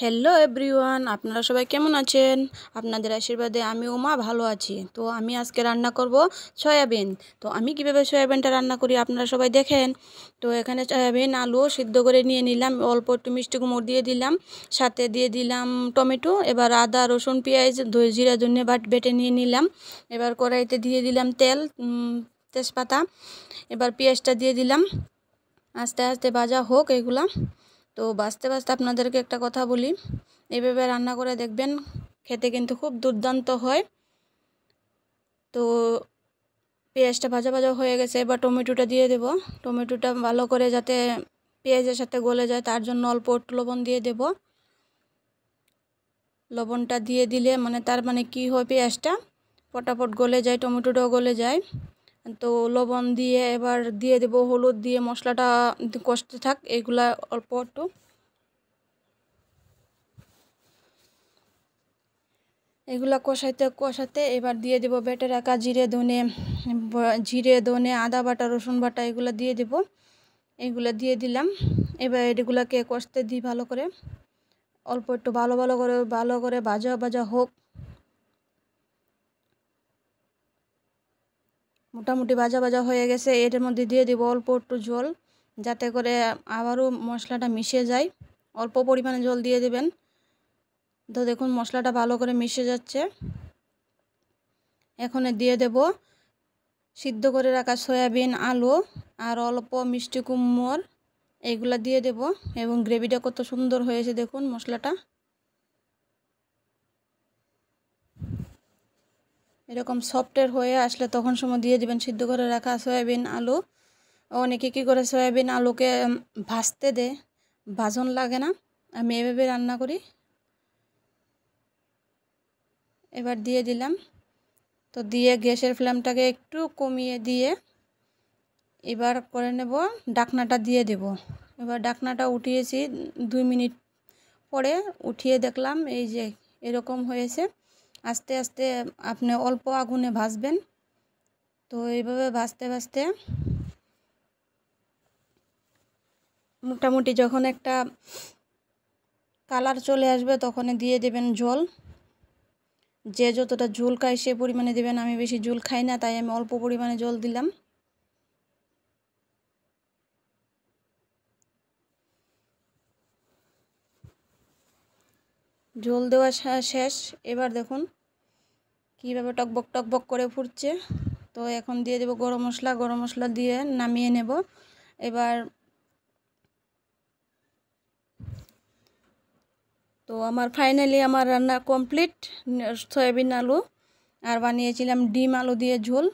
Hello everyone, আপনারা সবাই কেমন আছেন? আপনাদের আশীর্বাদে আমি উমা ভালো আছি। তো আমি আজকে রান্না করব সয়াবিন। তো আমি কিভাবে সয়াবিনটা রান্না করি আপনারা সবাই দেখেন। তো এখানে সয়াবিন আলু সিদ্ধ করে নিয়ে নিলাম, অল্প একটু মিষ্টি কুমড় দিয়ে দিলাম, সাথে দিয়ে দিলাম টমেটো। এবার আদা রসুন পেঁয়াজ জিরা ধনিয়া বেটে নিয়ে নিলাম। এবার কড়াইতে দিয়ে দিলাম তেল, তেজপাতা। এবার পেঁয়াজটা দিয়ে দিলাম, আস্তে আস্তে ভাজা হোক এগুলা। তো বাঁচতে বাঁচতে আপনাদেরকে একটা কথা বলি, এভাবে রান্না করে দেখবেন, খেতে কিন্তু খুব দুর্দান্ত হয়। তো পেঁয়াজটা ভাজা ভাজা হয়ে গেছে, এবার টমেটোটা দিয়ে দেব। টমেটোটা ভালো করে যাতে পেঁয়াজের সাথে গলে যায় তার জন্য অল্প একটু লবণ দিয়ে দেব। লবণটা দিয়ে দিলে তার মানে কি হয়, পেঁয়াজটা ফটাফট গলে যায়, টমেটোটাও গলে যায়। তো লবণ দিয়ে এবার দিয়ে দেব হলুদ দিয়ে, মশলাটা কষতে থাক এগুলা অল্প একটু। এগুলা কষাইতে কষাতে এবার দিয়ে দেব বেটে রাখা জিরে ধনে আদা বাটা রসুন বাটা এগুলো দিয়ে দেব। এগুলা দিয়ে দিলাম। এবার এগুলাকে কষতে দিই ভালো করে, অল্প একটু ভালো করে ভাজা ভাজা হোক। মোটামুটি ভাজা ভাজা হয়ে গেছে, এর মধ্যে দিয়ে দেব অল্প একটু জল, যাতে করে আবারও মশলাটা মিশে যায়। অল্প পরিমাণে জল দিয়ে দেবেন। তো দেখুন মশলাটা ভালো করে মিশে যাচ্ছে। এখন দিয়ে দেব সিদ্ধ করে রাখা সয়াবিন আলু আর অল্প মিষ্টি কুমড়, এগুলা দিয়ে দেব। এবং গ্রেভিটা কত সুন্দর হয়েছে দেখুন মশলাটা। এরকম সফটের হয়ে আসলে তখন সময় দিয়ে দিবেন সিদ্ধ করে রাখা সয়াবিন আলু। অনেকে কী করে সয়াবিন আলুকে ভাজতে দেয়, ভাজন লাগে না, আমি এভাবে রান্না করি। এবার দিয়ে দিলাম। তো দিয়ে গ্যাসের ফ্লেমটাকে একটু কমিয়ে দিয়ে এবার করে নেব, ঢাকনাটা দিয়ে দেব। এবার ঢাকনাটা উঠিয়েছি, 2 মিনিট পরে উঠিয়ে দেখলাম এই যে এরকম হয়েছে। আস্তে আস্তে আপনি অল্প আগুনে ভাজবেন। তো এইভাবে ভাজতে ভাজতে মোটামুটি যখন একটা কালার চলে আসবে তখন দিয়ে দেবেন জল। যে যতটা ঝোল খায় সে পরিমাণে দেবেন, আমি বেশি ঝোল খাই না তাই আমি অল্প পরিমাণে জল দিলাম। ঝোল দেওয়া শেষ। এবার দেখুন কীভাবে টকবক টকবক করে ফুটছে। তো এখন দিয়ে দেব গরম মশলা দিয়ে নামিয়ে নেব। এবার তো ফাইনালি আমার রান্না কমপ্লিট। সয়াবিন আলু আর বানিয়েছিলাম ডিম আলু দিয়ে ঝোল।